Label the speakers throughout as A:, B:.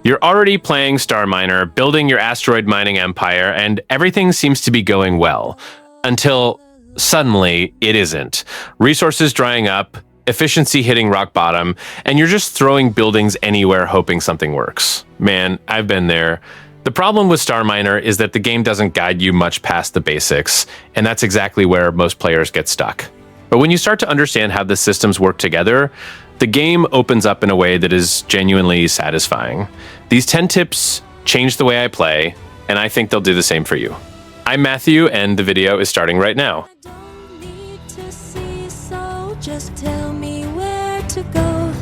A: You're already playing Starminer, building your asteroid mining empire, and everything seems to be going well. Until suddenly, it isn't. Resources drying up, efficiency hitting rock bottom, and you're just throwing buildings anywhere hoping something works. Man, I've been there. The problem with Starminer is that the game doesn't guide you much past the basics, and that's exactly where most players get stuck. But when you start to understand how the systems work together, the game opens up in a way that is genuinely satisfying. These 10 tips change the way I play, and I think they'll do the same for you. I'm Matthew, and the video is starting right now.
B: Don't need to see, so just tell me where to go,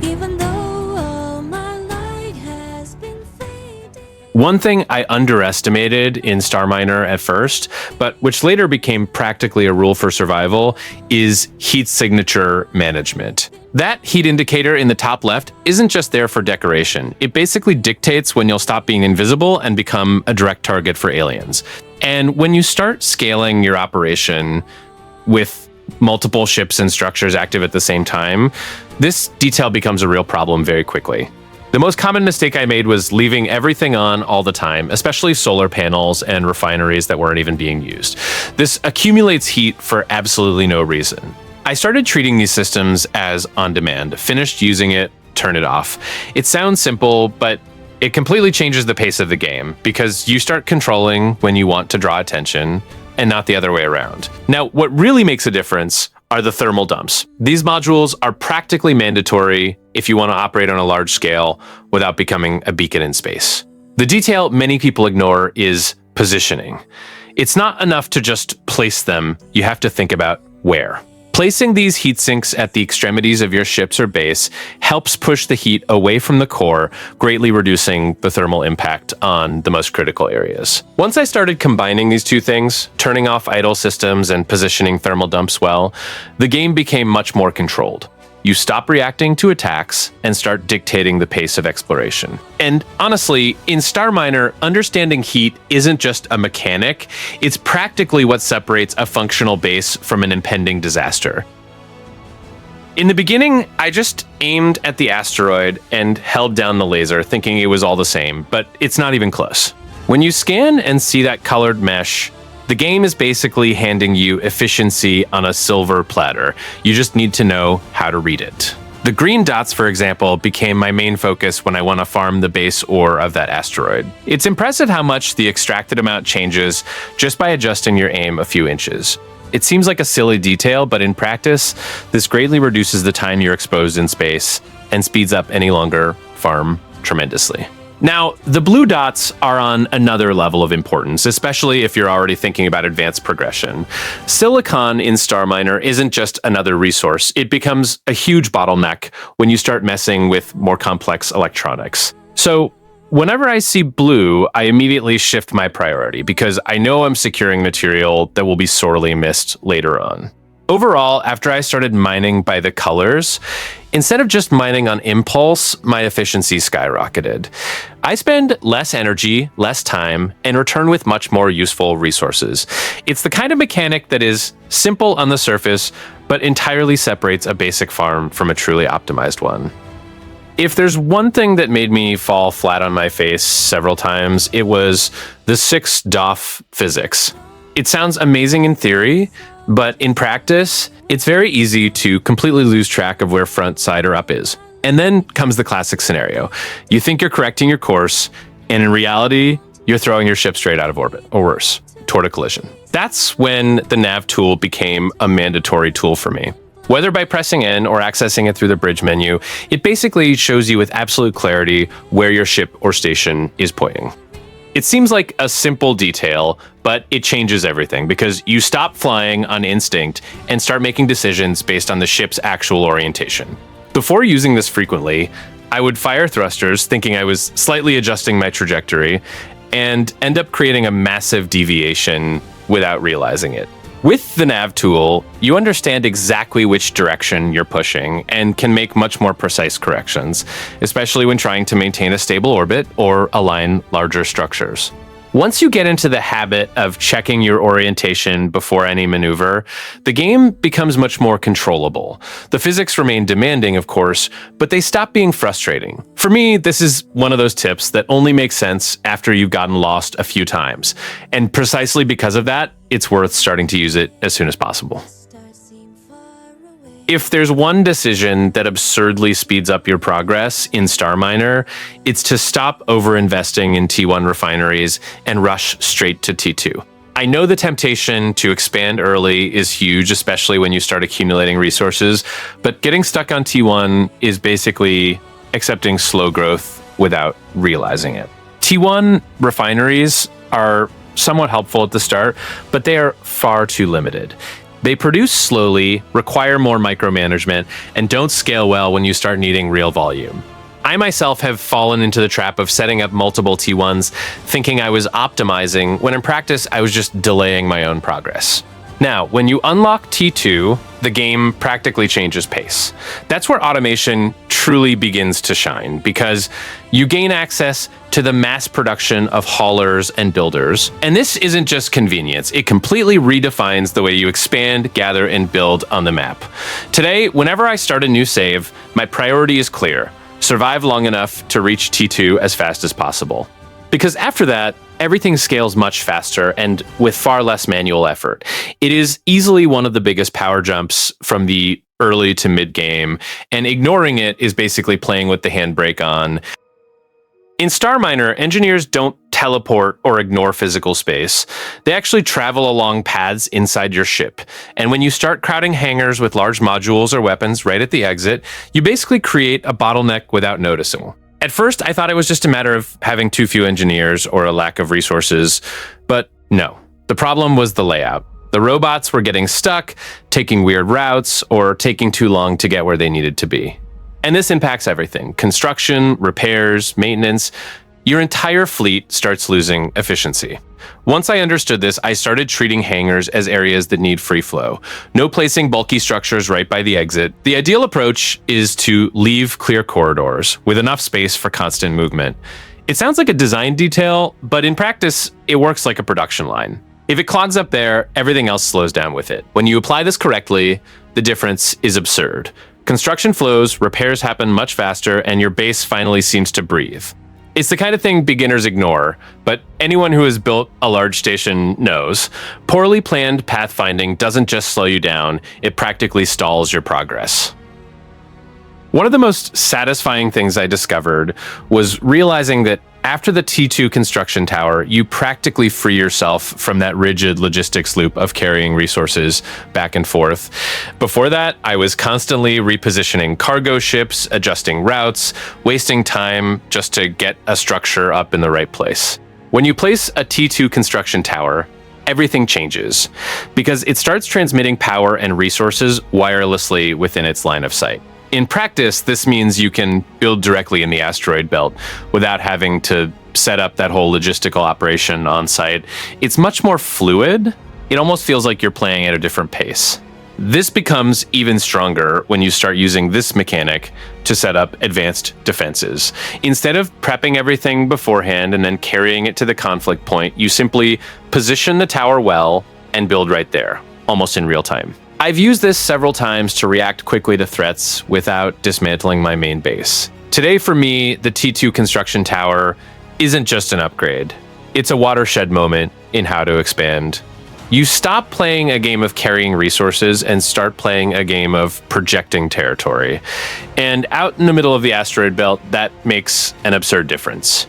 B: even though all my light has been fading.
A: One thing I underestimated in Starminer at first, but which later became practically a rule for survival, is heat signature management. That heat indicator in the top left isn't just there for decoration. It basically dictates when you'll stop being invisible and become a direct target for aliens. And when you start scaling your operation with multiple ships and structures active at the same time, this detail becomes a real problem very quickly. The most common mistake I made was leaving everything on all the time, especially solar panels and refineries that weren't even being used. This accumulates heat for absolutely no reason. I started treating these systems as on-demand. Finished using it, turn it off. It sounds simple, but it completely changes the pace of the game because you start controlling when you want to draw attention and not the other way around. Now, what really makes a difference are the thermal dumps. These modules are practically mandatory if you want to operate on a large scale without becoming a beacon in space. The detail many people ignore is positioning. It's not enough to just place them, you have to think about where. Placing these heat sinks at the extremities of your ships or base helps push the heat away from the core, greatly reducing the thermal impact on the most critical areas. Once I started combining these two things, turning off idle systems and positioning thermal dumps well, the game became much more controlled. You stop reacting to attacks and start dictating the pace of exploration. And honestly, in Starminer, understanding heat isn't just a mechanic, it's practically what separates a functional base from an impending disaster. In the beginning, I just aimed at the asteroid and held down the laser, thinking it was all the same, but it's not even close. When you scan and see that colored mesh, the game is basically handing you efficiency on a silver platter. You just need to know how to read it. The green dots, for example, became my main focus when I want to farm the base ore of that asteroid. It's impressive how much the extracted amount changes just by adjusting your aim a few inches. It seems like a silly detail, but in practice, this greatly reduces the time you're exposed in space and speeds up any longer farm tremendously. Now, the blue dots are on another level of importance, especially if you're already thinking about advanced progression. Silicon in Starminer isn't just another resource. It becomes a huge bottleneck when you start messing with more complex electronics. So whenever I see blue, I immediately shift my priority because I know I'm securing material that will be sorely missed later on. Overall, after I started mining by the colors, instead of just mining on impulse, my efficiency skyrocketed. I spend less energy, less time, and return with much more useful resources. It's the kind of mechanic that is simple on the surface, but entirely separates a basic farm from a truly optimized one. If there's one thing that made me fall flat on my face several times, it was the 6 DOF physics. It sounds amazing in theory, but in practice, it's very easy to completely lose track of where front, side, or up is. And then comes the classic scenario. You think you're correcting your course, and in reality, you're throwing your ship straight out of orbit, or worse, toward a collision. That's when the nav tool became a mandatory tool for me. Whether by pressing N or accessing it through the bridge menu, it basically shows you with absolute clarity where your ship or station is pointing. It seems like a simple detail, but it changes everything because you stop flying on instinct and start making decisions based on the ship's actual orientation. Before using this frequently, I would fire thrusters thinking I was slightly adjusting my trajectory and end up creating a massive deviation without realizing it. With the nav tool, you understand exactly which direction you're pushing and can make much more precise corrections, especially when trying to maintain a stable orbit or align larger structures. Once you get into the habit of checking your orientation before any maneuver, the game becomes much more controllable. The physics remain demanding, of course, but they stop being frustrating. For me, this is one of those tips that only makes sense after you've gotten lost a few times. And precisely because of that, it's worth starting to use it as soon as possible. If there's one decision that absurdly speeds up your progress in Starminer, it's to stop overinvesting in T1 refineries and rush straight to T2. I know the temptation to expand early is huge, especially when you start accumulating resources, but getting stuck on T1 is basically accepting slow growth without realizing it. T1 refineries are somewhat helpful at the start, but they are far too limited. They produce slowly, require more micromanagement, and don't scale well when you start needing real volume. I myself have fallen into the trap of setting up multiple T1s, thinking I was optimizing, when in practice I was just delaying my own progress. Now, when you unlock T2, the game practically changes pace. That's where automation truly begins to shine, because you gain access to the mass production of haulers and builders. And this isn't just convenience, it completely redefines the way you expand, gather, and build on the map. Today, whenever I start a new save, my priority is clear: survive long enough to reach T2 as fast as possible. Because after that, everything scales much faster and with far less manual effort. It is easily one of the biggest power jumps from the early to mid game, and ignoring it is basically playing with the handbrake on. In Starminer, engineers don't teleport or ignore physical space. They actually travel along paths inside your ship. And when you start crowding hangars with large modules or weapons right at the exit, you basically create a bottleneck without noticing. At first, I thought it was just a matter of having too few engineers or a lack of resources, but no. The problem was the layout. The robots were getting stuck, taking weird routes, or taking too long to get where they needed to be. And this impacts everything: construction, repairs, maintenance. Your entire fleet starts losing efficiency. Once I understood this, I started treating hangars as areas that need free flow. No placing bulky structures right by the exit. The ideal approach is to leave clear corridors with enough space for constant movement. It sounds like a design detail, but in practice, it works like a production line. If it clogs up there, everything else slows down with it. When you apply this correctly, the difference is absurd. Construction flows, repairs happen much faster, and your base finally seems to breathe. It's the kind of thing beginners ignore, but anyone who has built a large station knows. Poorly planned pathfinding doesn't just slow you down, it practically stalls your progress. One of the most satisfying things I discovered was realizing that after the T2 construction tower, you practically free yourself from that rigid logistics loop of carrying resources back and forth. Before that, I was constantly repositioning cargo ships, adjusting routes, wasting time just to get a structure up in the right place. When you place a T2 construction tower, everything changes, because it starts transmitting power and resources wirelessly within its line of sight. In practice, this means you can build directly in the asteroid belt without having to set up that whole logistical operation on site. It's much more fluid. It almost feels like you're playing at a different pace. This becomes even stronger when you start using this mechanic to set up advanced defenses. Instead of prepping everything beforehand and then carrying it to the conflict point, you simply position the tower well and build right there, almost in real time. I've used this several times to react quickly to threats without dismantling my main base. Today, for me, the T2 construction tower isn't just an upgrade. It's a watershed moment in how to expand. You stop playing a game of carrying resources and start playing a game of projecting territory. And out in the middle of the asteroid belt, that makes an absurd difference.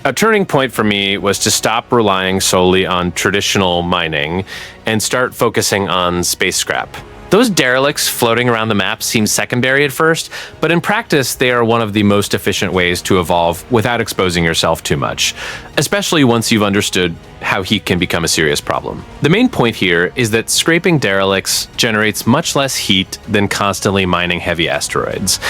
A: A turning point for me was to stop relying solely on traditional mining and start focusing on space scrap. Those derelicts floating around the map seem secondary at first, but in practice, they are one of the most efficient ways to evolve without exposing yourself too much, especially once you've understood how heat can become a serious problem. The main point here is that scraping derelicts generates much less heat than constantly mining heavy asteroids.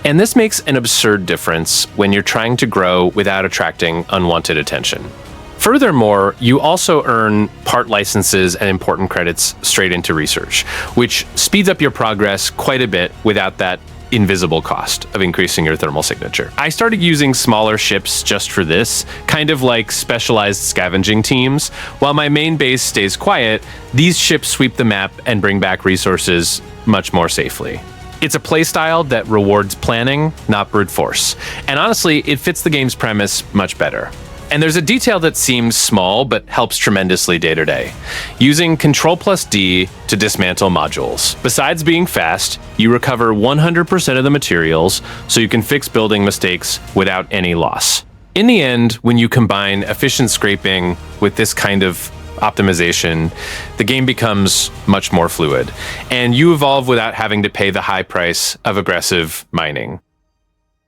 A: And this makes an absurd difference when you're trying to grow without attracting unwanted attention. Furthermore, you also earn part licenses and important credits straight into research, which speeds up your progress quite a bit without that invisible cost of increasing your thermal signature. I started using smaller ships just for this, kind of like specialized scavenging teams. While my main base stays quiet, these ships sweep the map and bring back resources much more safely. It's a playstyle that rewards planning, not brute force. And honestly, it fits the game's premise much better. And there's a detail that seems small, but helps tremendously day to day. Using Ctrl+D to dismantle modules. Besides being fast, you recover 100% of the materials, so you can fix building mistakes without any loss. In the end, when you combine efficient scraping with this kind of optimization, the game becomes much more fluid, and you evolve without having to pay the high price of aggressive mining.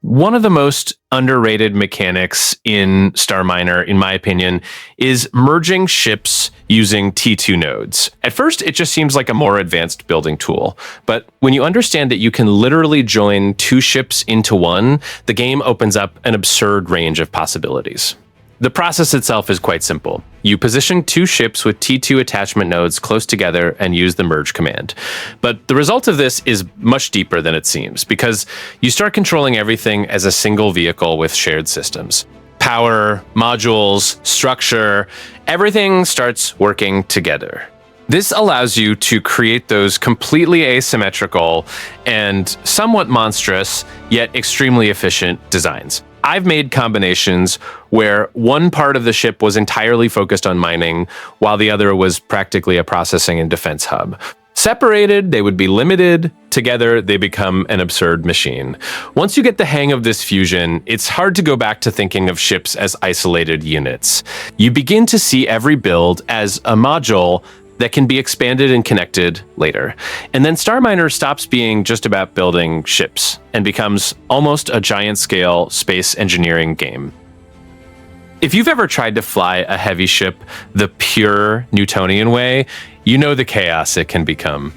A: One of the most underrated mechanics in Starminer, in my opinion, is merging ships using T2 nodes. At first, it just seems like a more advanced building tool, but when you understand that you can literally join two ships into one, the game opens up an absurd range of possibilities. The process itself is quite simple. You position two ships with T2 attachment nodes close together and use the merge command. But the result of this is much deeper than it seems, because you start controlling everything as a single vehicle with shared systems. Power, modules, structure, everything starts working together. This allows you to create those completely asymmetrical and somewhat monstrous, yet extremely efficient designs. I've made combinations where one part of the ship was entirely focused on mining, while the other was practically a processing and defense hub. Separated, they would be limited. Together, they become an absurd machine. Once you get the hang of this fusion, it's hard to go back to thinking of ships as isolated units. You begin to see every build as a module that can be expanded and connected later. And then Starminer stops being just about building ships and becomes almost a giant-scale space engineering game. If you've ever tried to fly a heavy ship the pure Newtonian way, you know the chaos it can become.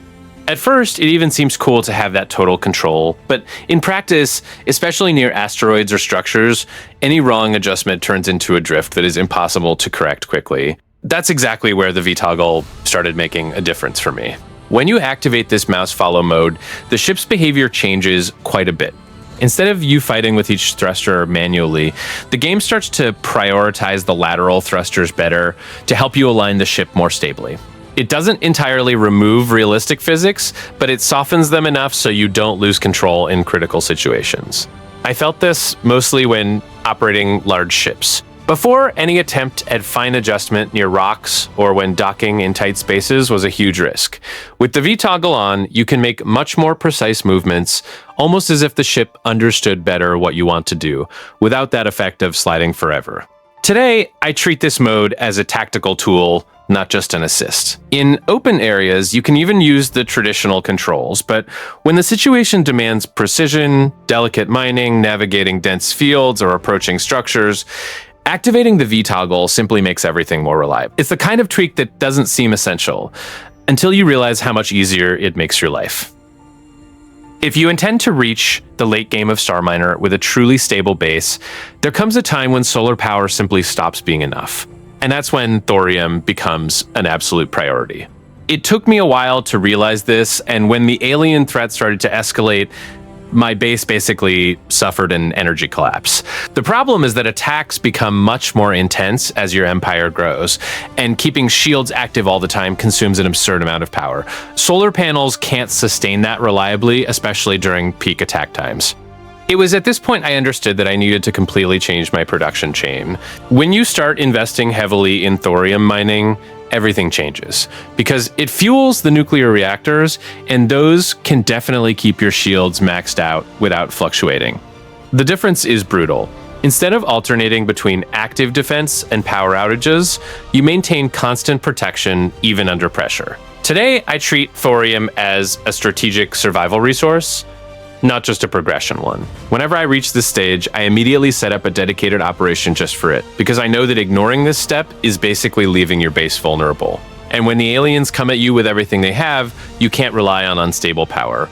A: At first, it even seems cool to have that total control, but in practice, especially near asteroids or structures, any wrong adjustment turns into a drift that is impossible to correct quickly. That's exactly where the V-toggle started making a difference for me. When you activate this mouse follow mode, the ship's behavior changes quite a bit. Instead of you fighting with each thruster manually, the game starts to prioritize the lateral thrusters better to help you align the ship more stably. It doesn't entirely remove realistic physics, but it softens them enough so you don't lose control in critical situations. I felt this mostly when operating large ships. Before, any attempt at fine adjustment near rocks or when docking in tight spaces was a huge risk. With the V-toggle on, you can make much more precise movements, almost as if the ship understood better what you want to do, without that effect of sliding forever. Today, I treat this mode as a tactical tool, not just an assist. In open areas, you can even use the traditional controls, but when the situation demands precision, delicate mining, navigating dense fields, or approaching structures, activating the V-toggle simply makes everything more reliable. It's the kind of tweak that doesn't seem essential until you realize how much easier it makes your life. If you intend to reach the late game of Starminer with a truly stable base, there comes a time when solar power simply stops being enough. And that's when thorium becomes an absolute priority. It took me a while to realize this, and when the alien threat started to escalate, my base basically suffered an energy collapse. The problem is that attacks become much more intense as your empire grows, and keeping shields active all the time consumes an absurd amount of power. Solar panels can't sustain that reliably, especially during peak attack times. It was at this point I understood that I needed to completely change my production chain. When you start investing heavily in thorium mining, everything changes, because it fuels the nuclear reactors, and those can definitely keep your shields maxed out without fluctuating. The difference is brutal. Instead of alternating between active defense and power outages, you maintain constant protection even under pressure. Today, I treat thorium as a strategic survival resource, not just a progression one. Whenever I reach this stage, I immediately set up a dedicated operation just for it, because I know that ignoring this step is basically leaving your base vulnerable. And when the aliens come at you with everything they have, you can't rely on unstable power.